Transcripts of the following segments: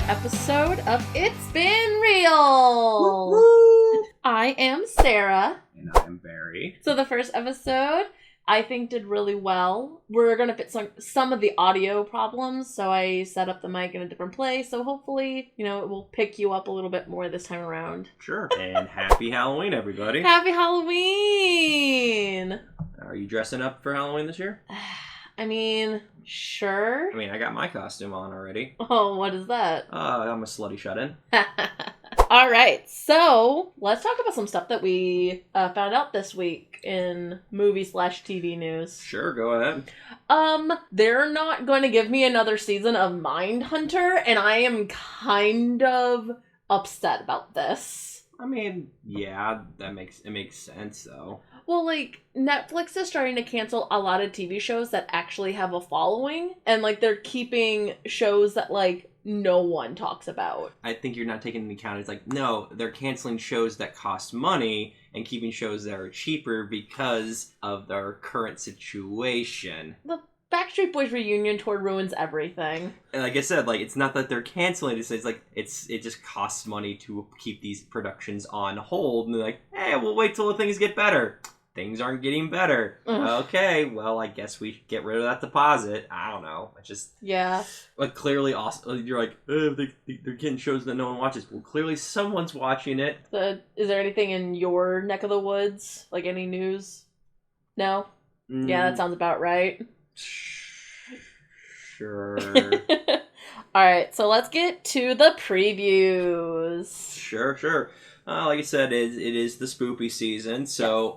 episode of It's Been Real. Woo-hoo! I am Sarah. And I am Barry. So the first episode, I think, did really well. We're going to fix some of the audio problems, so I set up the mic in a different place, so hopefully, it will pick you up a little bit more this time around. Sure. And happy Halloween, everybody. Happy Halloween! Are you dressing up for Halloween this year? I mean, sure. I got my costume on already. Oh, what is that? I'm a slutty shut-in. All right, so let's talk about some stuff that we found out this week in movie/TV news. Sure, go ahead. They're not going to give me another season of Mindhunter, and I am kind of upset about this. Yeah, it makes sense, though. Well, Netflix is starting to cancel a lot of TV shows that actually have a following, and, they're keeping shows that, no one talks about. I think you're not taking into account, it's no, they're canceling shows that cost money and keeping shows that are cheaper because of their current situation. The Backstreet Boys reunion tour ruins everything. And like I said, it's not that they're canceling it, it just costs money to keep these productions on hold, and they're like, hey, we'll wait till things get better. Things aren't getting better. Okay, well, I guess we should get rid of that deposit. I don't know. Yeah. Clearly, also, you're they're getting shows that no one watches. Well, clearly someone's watching it. Is there anything in your neck of the woods? Any news? No? Yeah, that sounds about right. Sure. Alright, so let's get to the previews. Sure. Like I said, it is the spoopy season, so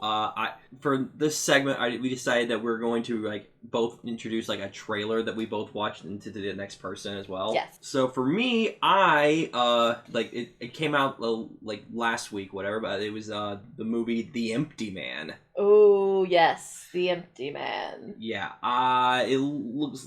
for this segment, we decided that we're going to both introduce a trailer that we both watched into the next person as well. Yes. So for me, it came out last week, whatever, but it was the movie The Empty Man. Oh yes, The Empty Man. Yeah, it looks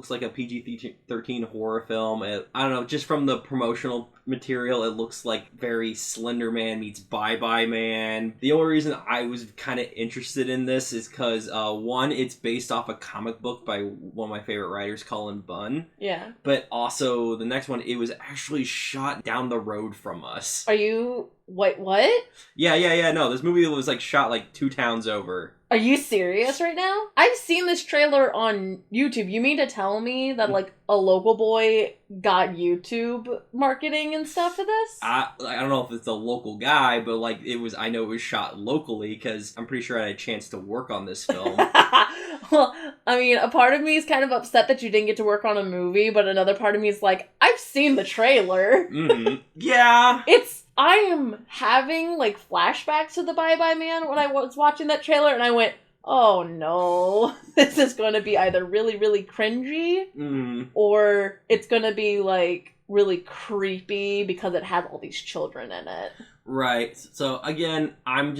like a PG-13 horror film. I don't know, just from the promotional material, it looks like very Slender Man meets Bye Bye Man. The only reason I was kind of interested in this is because one, it's based off a comic book by one of my favorite writers, Cullen Bunn. Yeah. But also the next one, it was actually shot down the road from us. Are you... Wait, what? Yeah. No, this movie was shot 2 towns over. Are you serious right now? I've seen this trailer on YouTube. You mean to tell me that a local boy got YouTube marketing and stuff for this? I don't know if it's a local guy, but I know it was shot locally because I'm pretty sure I had a chance to work on this film. Well, a part of me is kind of upset that you didn't get to work on a movie, but another part of me is I've seen the trailer. Mm-hmm. Yeah. I am having, flashbacks to the Bye Bye Man when I was watching that trailer, and I went, oh no, this is going to be either really, really cringy, or it's going to be, really creepy because it has all these children in it. Right. So, again, I'm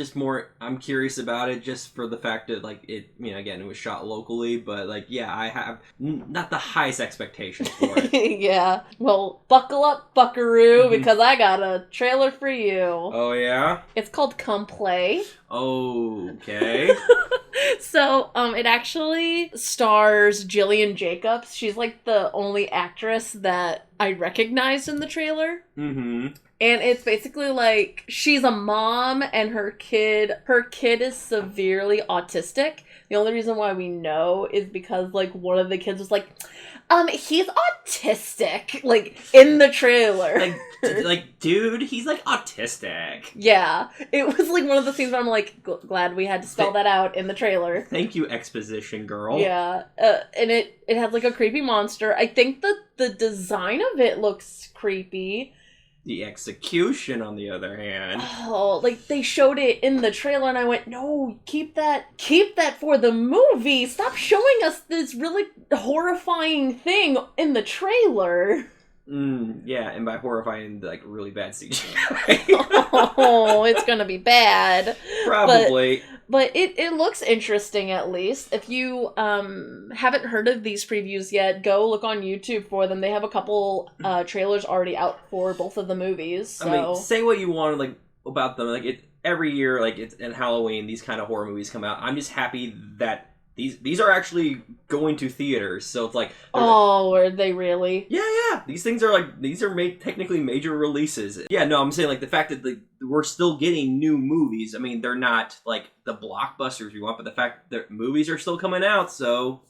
curious about it just for the fact that, again, it was shot locally, but, I have not the highest expectations for it. Yeah. Well, buckle up, buckaroo, because I got a trailer for you. Oh, yeah? It's called Come Play. Okay. So, it actually stars Jillian Jacobs. She's, the only actress that I recognized in the trailer. Mm-hmm. And it's basically she's a mom and her kid is severely autistic. The only reason why we know is because one of the kids was he's autistic, in the trailer. Dude, he's autistic. Yeah. It was one of the scenes where I'm glad we had to spell that out in the trailer. Thank you, exposition girl. Yeah. And it has a creepy monster. I think that the design of it looks creepy. The execution, on the other hand. Oh, they showed it in the trailer and I went, no, keep that for the movie. Stop showing us this really horrifying thing in the trailer. Yeah, and by horrifying, really bad CGI. Oh, it's gonna be bad. Probably. But it looks interesting, at least. If you haven't heard of these previews yet, go look on YouTube for them. They have a couple trailers already out for both of the movies. So. Say what you want about them. Every year, it's in Halloween, these kind of horror movies come out. I'm just happy that these are actually going to theaters, so it's like... Oh, are they really? Yeah. These things are technically major releases. Yeah, no, I'm saying like the fact that we're still getting new movies. I mean, they're not like the blockbusters we want, but the fact that movies are still coming out, so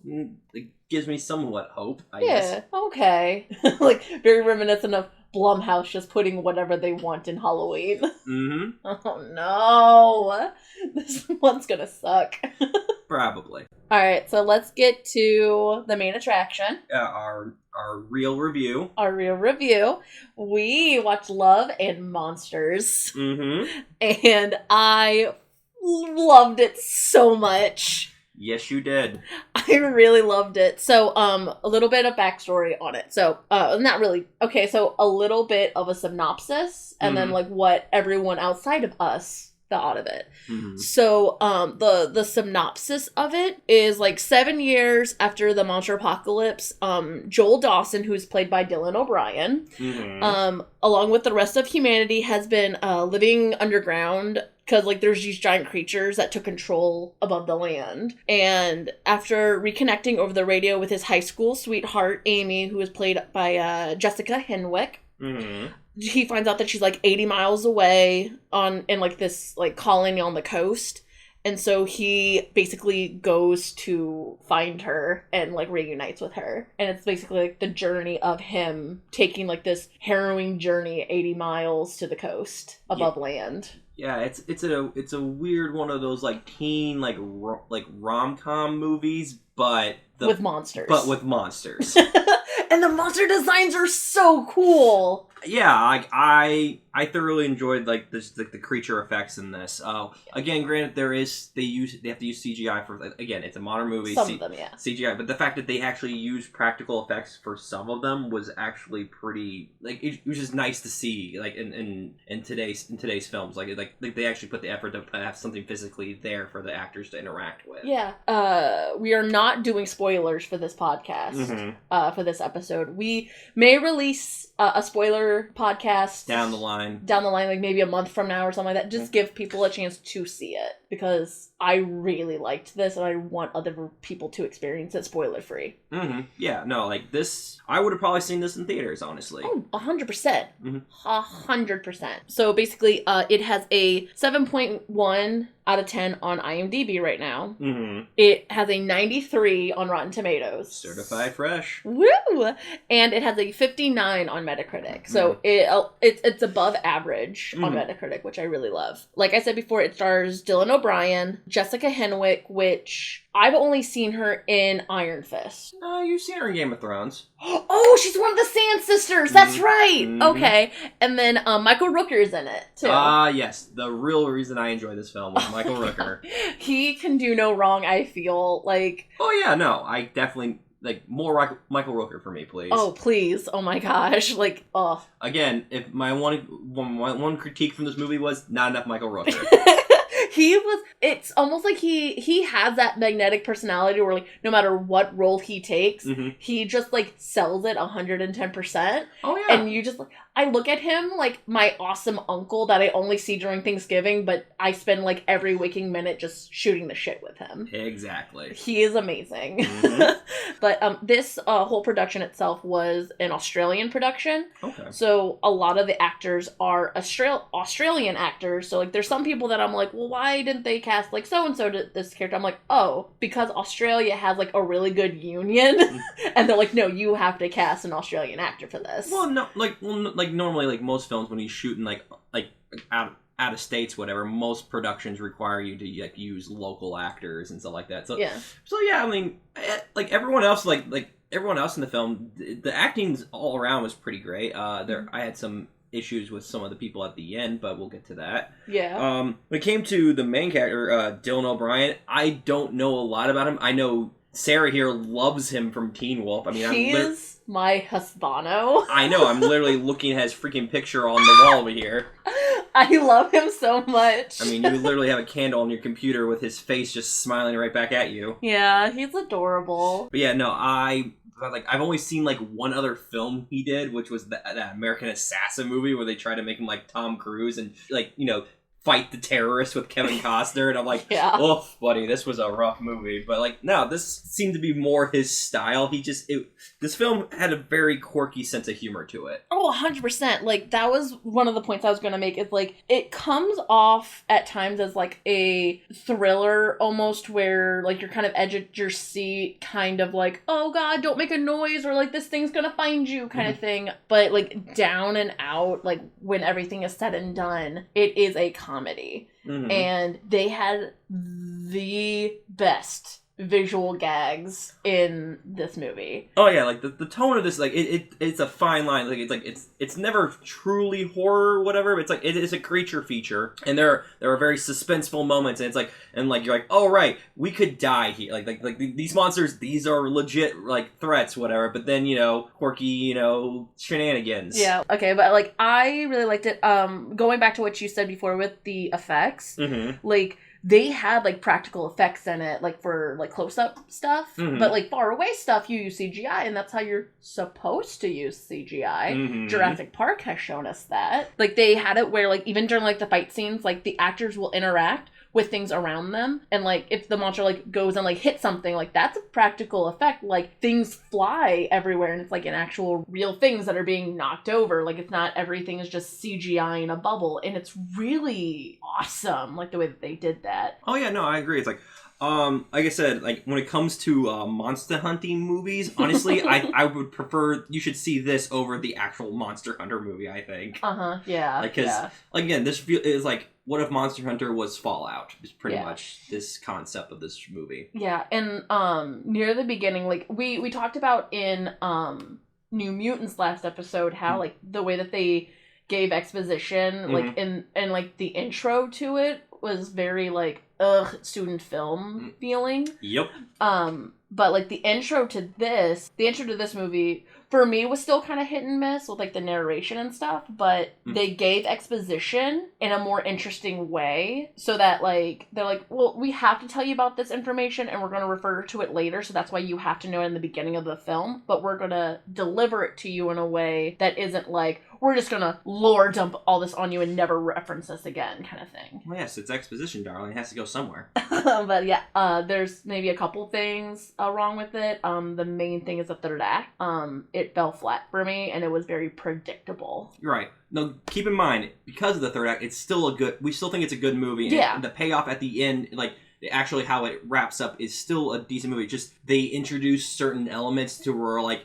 it gives me somewhat hope, I guess. Yeah, okay. Like, very reminiscent of Blumhouse just putting whatever they want in Halloween. Mm-hmm. Oh no! This one's gonna suck. Probably. Alright, so let's get to the main attraction. Our real review. Our real review. We watched Love and Monsters. Mm-hmm. And I loved it so much. Yes, you did. I really loved it. So, a little bit of backstory on it. So, not really. Okay, so a little bit of a synopsis, and then, like, what everyone outside of us thought of it. Mm-hmm. So, the synopsis of it is, like, 7 years after the monster apocalypse, Joel Dawson, who's played by Dylan O'Brien, along with the rest of humanity, has been, living underground, because, like, there's these giant creatures that took control above the land. And after reconnecting over the radio with his high school sweetheart, Amy, who is played by Jessica Henwick, he finds out that she's, like, 80 miles away in, like, this, like, colony on the coast. And so he basically goes to find her and, like, reunites with her. And it's basically, like, the journey of him taking, like, this harrowing journey 80 miles to the coast above land. Yeah, it's a weird one of those like teen like rom-com movies, but with monsters. But with monsters. And the monster designs are so cool. Yeah, I thoroughly enjoyed like the creature effects in this. Again, granted, they have to use CGI for, again, it's a modern movie. Some of them, yeah. CGI, but the fact that they actually used practical effects for some of them was actually pretty, like, it was just nice to see, like in today's films, like they actually put the effort to have something physically there for the actors to interact with. Yeah. We are not doing spoilers for this podcast. For this episode, we may release a spoiler podcast down the line, like maybe a month from now or something like that. Just give people a chance to see it, because I really liked this and I want other people to experience it spoiler free. Yeah, no, like this, I would have probably seen this in theaters, honestly. Oh, 100%. 100%. So basically, it has a 7.1 out of 10 on IMDb right now. It has a 93 on Rotten Tomatoes. Certified fresh. Woo! And it has a 59 on Metacritic. So it's above average on Metacritic, which I really love. Like I said before, it stars Dylan O'Brien, Jessica Henwick, which I've only seen her in Iron Fist. You've seen her in Game of Thrones. Oh, she's one of the Sand Sisters. That's right. Okay. And then Michael Rooker's in it, too. Yes. The real reason I enjoy this film was Michael Rooker. He can do no wrong, I feel. Like... Oh, yeah, no. I definitely... Like, more Michael Rooker for me, please. Oh, please. Oh, my gosh. Like, oh. Again, if my one critique from this movie was not enough Michael Rooker. It's almost like he has that magnetic personality where, like, no matter what role he takes, he just, like, sells it 110%. Oh, yeah. And you just, like, I look at him like my awesome uncle that I only see during Thanksgiving, but I spend, like, every waking minute just shooting the shit with him. Exactly. He is amazing. But this whole production itself was an Australian production. Okay. So a lot of the actors are Australian actors. So, like, there's some people that I'm like, well, why didn't they cast, like, so-and-so to this character? I'm like, oh, because Australia has, like, a really good union. And they're like, no, you have to cast an Australian actor for this. Well, no, like normally, like, most films, when you're shooting, like out of states, whatever, most productions require you to, like, use local actors and stuff like that. So yeah, I mean, like, everyone else, like everyone else in the film, the acting all around was pretty great. I had some issues with some of the people at the end, but we'll get to that. Yeah. When it came to the main character, Dylan O'Brien, I don't know a lot about him. I know Sarah here loves him from Teen Wolf. I mean, he is my husbano. I know. I'm literally looking at his freaking picture on the wall over here. I love him so much. I mean, you literally have a candle on your computer with his face just smiling right back at you. Yeah, he's adorable. But yeah, no, I've only seen, like, one other film he did, which was that American Assassin movie where they try to make him like Tom Cruise and, like, you know, fight the terrorist with Kevin Costner, and I'm like, oh, buddy, this was a rough movie. But like, no, this seemed to be more his style. This film had a very quirky sense of humor to it. Oh, 100%. Like, that was one of the points I was going to make, is like, it comes off at times as like a thriller almost, where like you're kind of edge at your seat, kind of like, oh god, don't make a noise, or like this thing's going to find you kind of thing. But like down and out, like when everything is said and done, it is a comedy. And they had the best visual gags in this movie. Oh yeah, like the tone of this, like it's a fine line. Like it's never truly horror or whatever, but it's like it is a creature feature, and there are very suspenseful moments, and it's like, and like you're like, oh right, we could die here. Like these monsters, these are legit like threats, whatever. But then quirky shenanigans. Yeah. Okay, but like I really liked it. Going back to what you said before with the effects, like. They had, like, practical effects in it, like, for, like, close-up stuff. But, like, far-away stuff, you use CGI, and that's how you're supposed to use CGI. Jurassic Park has shown us that. Like, they had it where, like, even during, like, the fight scenes, like, the actors will interact with things around them. And, like, if the monster, like, goes and, like, hits something, like, that's a practical effect. Like, things fly everywhere, and it's, like, an actual real things that are being knocked over. Like, it's not everything is just CGI in a bubble. And it's really awesome, like, the way that they did that. Oh, yeah, no, I agree. It's like I said, like, when it comes to monster hunting movies, honestly, I would prefer, you should see this over the actual Monster Hunter movie, I think. Yeah. Like, because, like, again, this is like, what if Monster Hunter was Fallout? Is pretty much this concept of this movie. Yeah, and near the beginning, like, we talked about in New Mutants last episode, how, like, the way that they gave exposition, like, in like, the intro to it was very, like, student film feeling. Yep. But, like, the intro to this movie, for me, was still kind of hit and miss with, like, the narration and stuff, but they gave exposition in a more interesting way, so that, like, they're like, well, we have to tell you about this information, and we're going to refer to it later, so that's why you have to know it in the beginning of the film, but we're going to deliver it to you in a way that isn't like, we're just going to lore dump all this on you and never reference this again, kind of thing. Well, yes, it's exposition, darling. It has to go somewhere. But yeah, there's maybe a couple things wrong with it. The main thing is the third act. It fell flat for me, and it was very predictable. Right. No, keep in mind, because of the third act, it's still we still think it's a good movie. And the payoff at the end, like, actually how it wraps up is still a decent movie. Just, they introduce certain elements to where, like,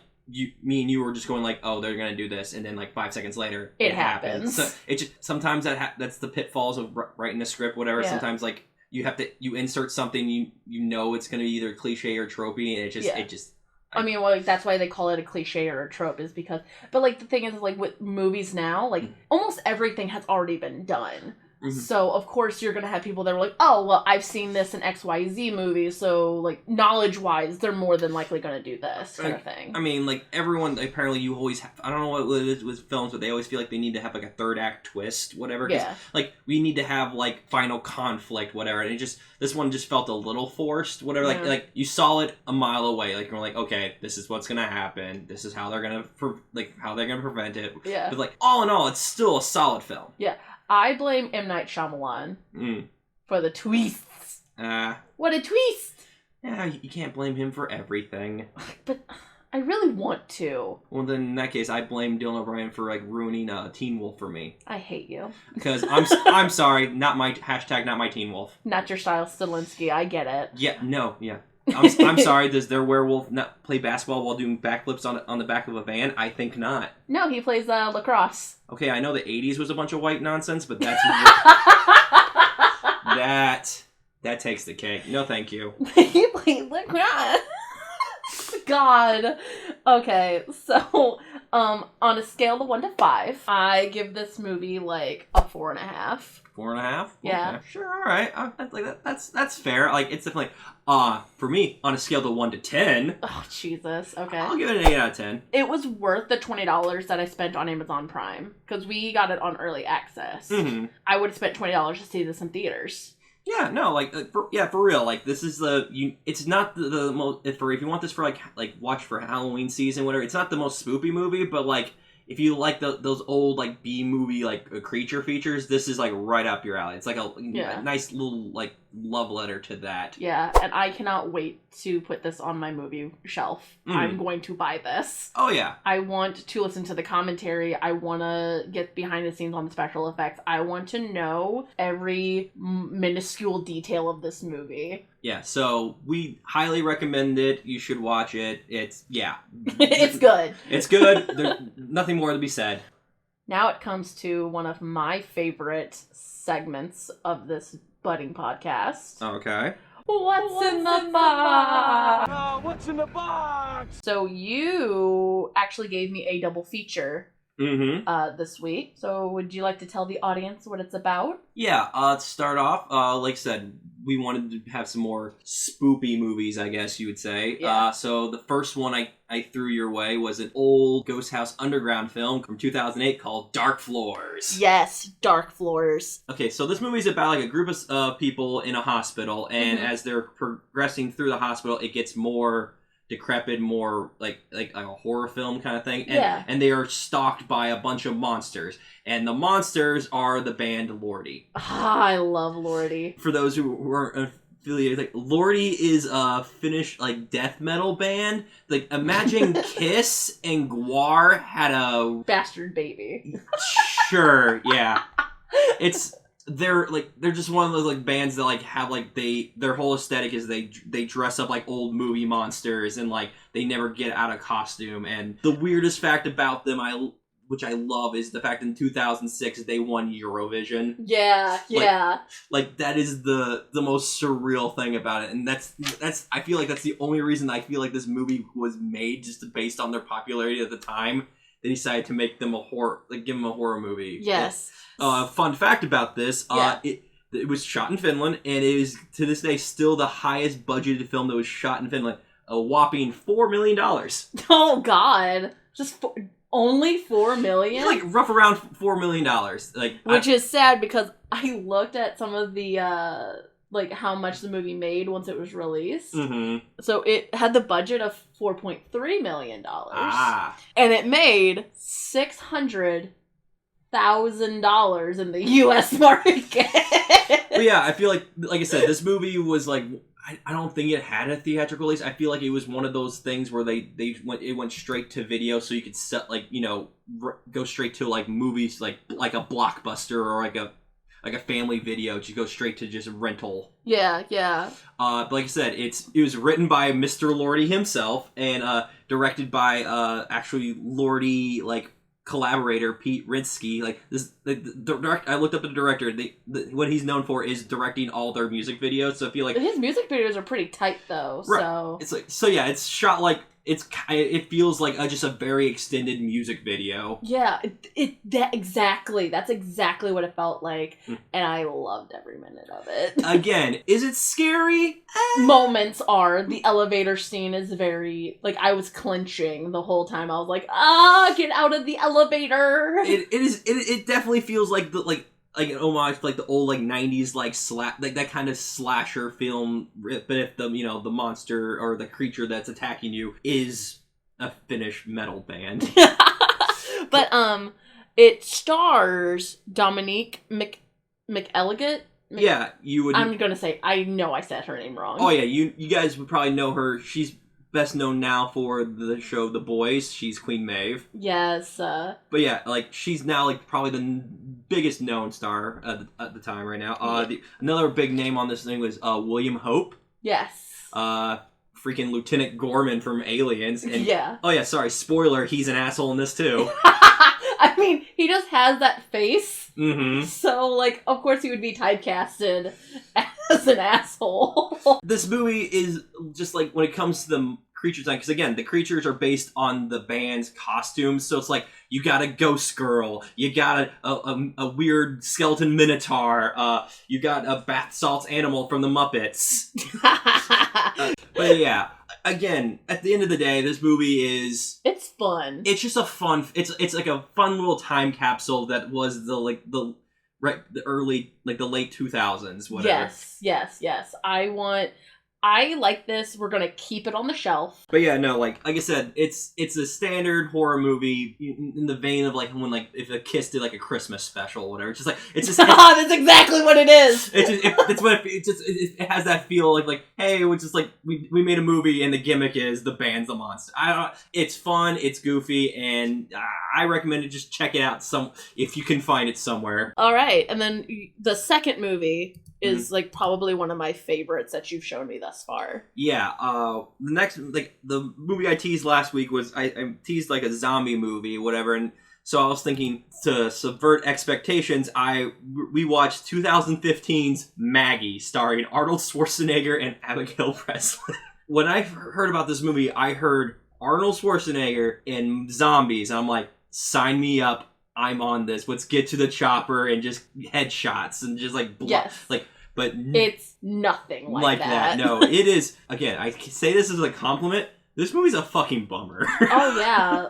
me and you were just going like, oh, they're gonna do this, and then like 5 seconds later it happens. So it just, sometimes that's the pitfalls of writing a script, whatever. Sometimes, like, you insert something you know it's gonna be either cliche or tropey, and it just I mean, well, like, that's why they call it a cliche or a trope, is because, but like the thing is, like, with movies now, like almost everything has already been done. So, of course, you're going to have people that are like, oh, well, I've seen this in XYZ movies, so, like, knowledge-wise, they're more than likely going to do this kind of thing. I mean, like, everyone, apparently you always have, I don't know what it is with films, but they always feel like they need to have, like, a third act twist, whatever. Cause, like, we need to have, like, final conflict, whatever, and this one just felt a little forced, whatever. Like, you saw it a mile away, like, you're like, okay, this is what's going to happen, this is how they're going to, how they're going to prevent it. But, like, all in all, it's still a solid film. Yeah. I blame M. Night Shyamalan for the twists. What a twist! Yeah, you can't blame him for everything. But I really want to. Well, then in that case, I blame Dylan O'Brien for, like, ruining Teen Wolf for me. I hate you. Because I'm sorry, not my Teen Wolf. Not your style, Stilinski. I get it. Yeah. I'm sorry, does their werewolf not play basketball while doing backflips on the back of a van? I think not. No, he plays lacrosse. Okay, I know the 80s was a bunch of white nonsense, but that's... that takes the cake. No, thank you. He played lacrosse. God. Okay, so, on a scale of 1 to 5, I give this movie, like, a 4.5. 4.5? Yeah. Okay, sure, alright. That's fair. Like, it's definitely... for me, on a scale of 1 to 10... Oh, Jesus. Okay. I'll give it an 8 out of 10. It was worth the $20 that I spent on Amazon Prime, because we got it on early access. I would have spent $20 to see this in theaters. Yeah, no, like, for real, like, this is it's not the most, if you want this for, like, watch for Halloween season, whatever, it's not the most spoopy movie, but, like, if you like those old like B movie like creature features, this is like right up your alley. It's like a nice little like love letter to that. Yeah, and I cannot wait to put this on my movie shelf. I'm going to buy this. Oh yeah. I want to listen to the commentary. I want to get behind the scenes on the special effects. I want to know every minuscule detail of this movie. Yeah, so we highly recommend it. You should watch it. It's it's good. It's good. There's nothing more to be said. Now it comes to one of my favorite segments of this budding podcast. Okay. What's in the box? What's in the box? So you actually gave me a double feature this week. So would you like to tell the audience what it's about? Yeah, to start off, like I said, we wanted to have some more spoopy movies, I guess you would say. Yeah. So the first one I threw your way was an old Ghost House Underground film from 2008 called Dark Floors. Yes, Dark Floors. Okay, so this movie is about like a group of people in a hospital, and as they're progressing through the hospital, it gets more decrepit, more like a horror film kind of thing, and they are stalked by a bunch of monsters, and the monsters are the band Lordi. I love Lordi. For those who aren't affiliated, like Lordi is a Finnish like death metal band. Like imagine Kiss and Gwar had a bastard baby. Sure, yeah. They're just one of those like bands that like have like their whole aesthetic is they dress up like old movie monsters, and like they never get out of costume. And the weirdest fact about them, which I love, is the fact in 2006 they won Eurovision. Yeah. Like that is the most surreal thing about it, and that's I feel like that's the only reason I feel like this movie was made, just based on their popularity at the time. They decided to make them give them a horror movie. Yes. Fun fact about this, it was shot in Finland, and it is to this day still the highest budgeted film that was shot in Finland. A whopping $4 million. Oh God, only $4 million? Like rough around $4 million. Which is sad, because I looked at some of the like how much the movie made once it was released. So it had the budget of $4.3 million. And it made $600,000 in the U.S. market. But yeah, I feel like I said, this movie was like, I don't think it had a theatrical release. I feel like it was one of those things where it went straight to video, so you could set go straight to like movies like a Blockbuster or like a family video to go straight to just rental. Yeah. But like I said, it was written by Mr. Lordi himself, and directed by actually Lordi like collaborator Pete Ridsky. Like this, I looked up the director. What he's known for is directing all their music videos. So I feel like his music videos are pretty tight though. Right. So it's it's shot like it feels like just a very extended music video. Yeah, that's exactly what it felt like, and I loved every minute of it. Again, is it scary? Moments are. The elevator scene is very, like, I was clenching the whole time. I was like, get out of the elevator. It definitely feels like an homage to like the old like 90s like that kind of slasher film, but if the the monster or the creature that's attacking you is a Finnish metal band. But it stars Dominique McElligott. Yeah, you would. I'm gonna say, I know I said her name wrong. Oh yeah, you guys would probably know her. She's best known now for the show The Boys. She's Queen Maeve. Yes. But yeah, like she's now like probably the biggest known star at the time right now. Another big name on this thing was William Hope. Yes. Freaking Lieutenant Gorman from Aliens. And, yeah. Oh yeah, sorry, spoiler, he's an asshole in this too. I mean, he just has that face. So, like, of course he would be typecasted as an asshole. This movie is just like, when it comes to the creature design, because again, the creatures are based on the band's costumes, so it's like, you got a ghost girl, you got a weird skeleton minotaur, you got a bath salts animal from the Muppets. But yeah, again, at the end of the day, this movie is... It's fun. It's just a fun... It's like a fun little time capsule that was the late 2000s, whatever. Yes. I want... I like this. We're gonna keep it on the shelf. But yeah, no, like I said, it's a standard horror movie in the vein of like when like if a Kiss did like a Christmas special or whatever. It's just like that's exactly what it is. It has that feel like hey, it's just like we made a movie and the gimmick is the band's the monster. I don't know. It's fun, it's goofy, and I recommend it. Just check it out if you can find it somewhere. All right, and then the second movie is like probably one of my favorites that you've shown me thus far. Yeah, the next, like the movie I teased last week was I teased like a zombie movie, whatever, and so I was thinking to subvert expectations, we watched 2015's Maggie, starring Arnold Schwarzenegger and Abigail Breslin. When I heard about this movie, I heard Arnold Schwarzenegger and zombies, and I'm like, sign me up. I'm on this. Let's get to the chopper and just headshots and just like yes. But it's nothing like that. No, it is. Again, I say this as a compliment. This movie's a fucking bummer. Oh yeah,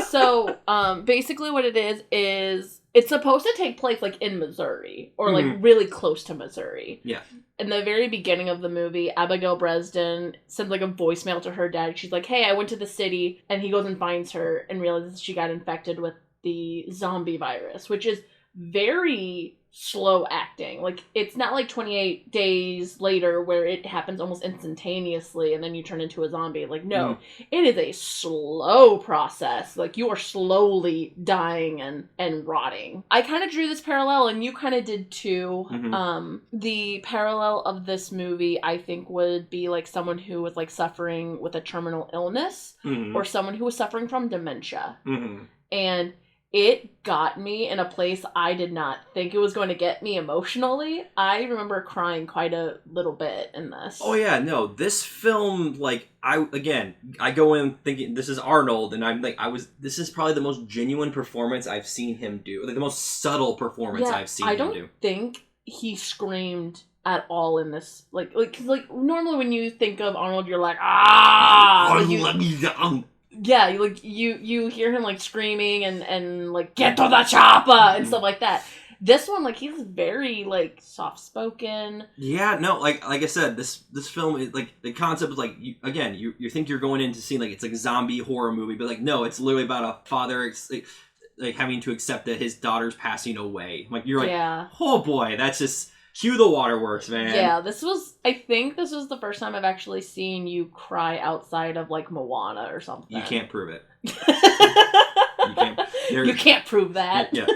so basically what it is it's supposed to take place like in Missouri or like really close to Missouri. Yeah. In the very beginning of the movie, Abigail Breslin sends like a voicemail to her dad. She's like, "Hey, I went to the city," and he goes and finds her and realizes she got infected with the zombie virus, which is very slow acting. Like, it's not like 28 days later where it happens almost instantaneously and then you turn into a zombie. Like, no, it is a slow process. Like, you are slowly dying and rotting. I kind of drew this parallel, and you kind of did too. The parallel of this movie, I think, would be like someone who was like suffering with a terminal illness or someone who was suffering from dementia. And it got me in a place I did not think it was going to get me emotionally. I remember crying quite a little bit in this. Oh yeah, no, this film, like, I go in thinking this is Arnold, and I'm like, this is probably the most genuine performance I've seen him do. Like, the most subtle performance I've seen him do. I don't think he screamed at all in this. Cause normally when you think of Arnold, you're like, let me down. Yeah, you hear him like screaming and like get to the chopper and stuff like that. This one, like, he's very like soft spoken. Yeah, no, like I said, this film is like the concept is like you think you're going in to see like it's like a zombie horror movie, but like no, it's literally about a father like having to accept that his daughter's passing away. Like you're like, oh boy, that's just. Cue the waterworks, man. Yeah, I think this was the first time I've actually seen you cry outside of, like, Moana or something. You can't prove it. You can't prove that. Yeah.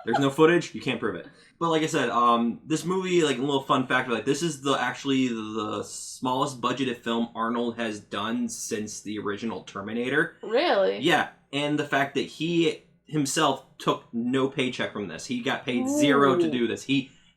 There's no footage, you can't prove it. But like I said, this movie, like, a little fun fact, like, this is actually the smallest budgeted film Arnold has done since the original Terminator. Really? Yeah, and the fact that he himself took no paycheck from this. He got paid $0 to do this.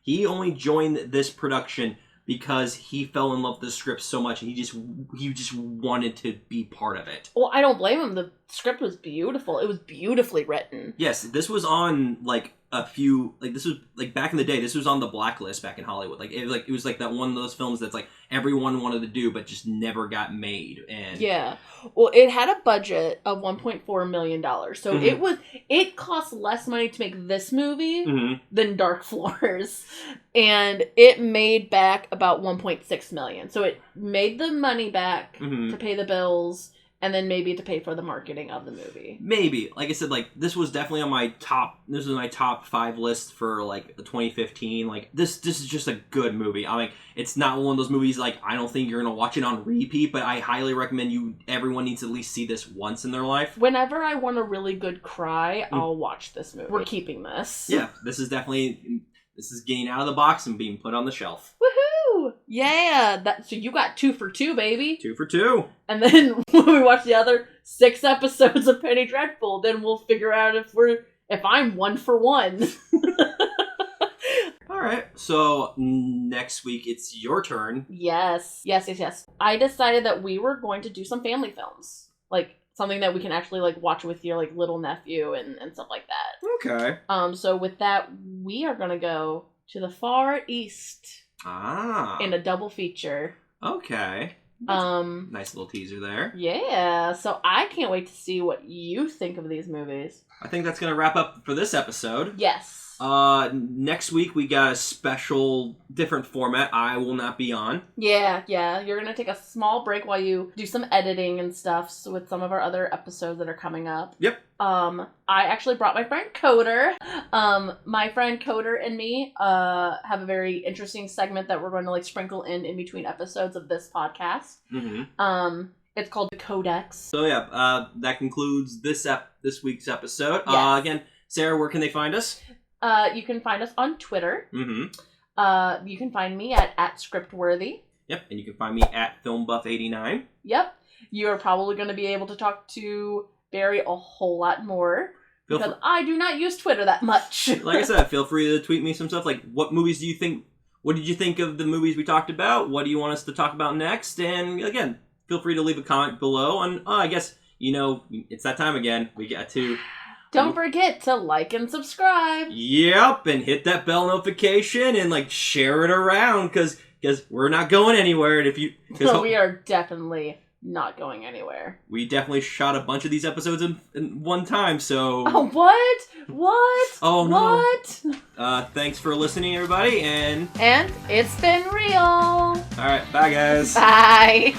He only joined this production because he fell in love with the script so much, and he just wanted to be part of it. Well, I don't blame him. The script was beautiful. It was beautifully written. Yes, this was on like a few, like this was like back in the day. This was on the blacklist back in Hollywood. It was like that one of those films that's like everyone wanted to do, but just never got made. And yeah, well, it had a budget of $1.4 million, so it cost less money to make this movie than Dark Floors, and it made back about $1.6 million. So it made the money back to pay the bills. And then maybe to pay for the marketing of the movie. Maybe. Like I said, like, this was definitely on my top 5 list for, like, 2015. Like, this is just a good movie. I mean, it's not one of those movies, like, I don't think you're going to watch it on repeat, but I highly recommend everyone needs to at least see this once in their life. Whenever I want a really good cry, I'll watch this movie. We're keeping this. Yeah, this is getting out of the box and being put on the shelf. Woohoo! Yeah! So you got 2 for 2, baby. 2 for 2. And then when we watch the other 6 episodes of Penny Dreadful, then we'll figure out if I'm 1 for 1. Alright, so next week it's your turn. Yes. I decided that we were going to do some family films. Like, something that we can actually, like, watch with your, like, little nephew and stuff like that. Okay. So with that, we are gonna go to the Far East. In a double feature. Okay. Nice little teaser there. Yeah. So I can't wait to see what you think of these movies. I think that's gonna wrap up for this episode. Yes. Next week we got a special, different format. I will not be on. Yeah. You're gonna take a small break while you do some editing and stuff with some of our other episodes that are coming up. Yep. I actually brought my friend Coder. My friend Coder and me have a very interesting segment that we're going to sprinkle in between episodes of this podcast. Mm-hmm. It's called The Codex. So that concludes this week's episode. Yes. Again, Sarah, where can they find us? You can find us on Twitter. Mm-hmm. You can find me at Scriptworthy. Yep, and you can find me at FilmBuff89. Yep. You are probably going to be able to talk to Barry a whole lot more because I do not use Twitter that much. Like I said, feel free to tweet me some stuff like what movies do you think, what did you think of the movies we talked about? What do you want us to talk about next? And again, feel free to leave a comment below. And I guess, it's that time again. We got to... Don't forget to like and subscribe. Yep, and hit that bell notification and share it around because we're not going anywhere. And we are definitely not going anywhere. We definitely shot a bunch of these episodes in one time, so... Oh, what? Oh, no. What? Thanks for listening, everybody, and... And it's been real. Alright, bye, guys. Bye.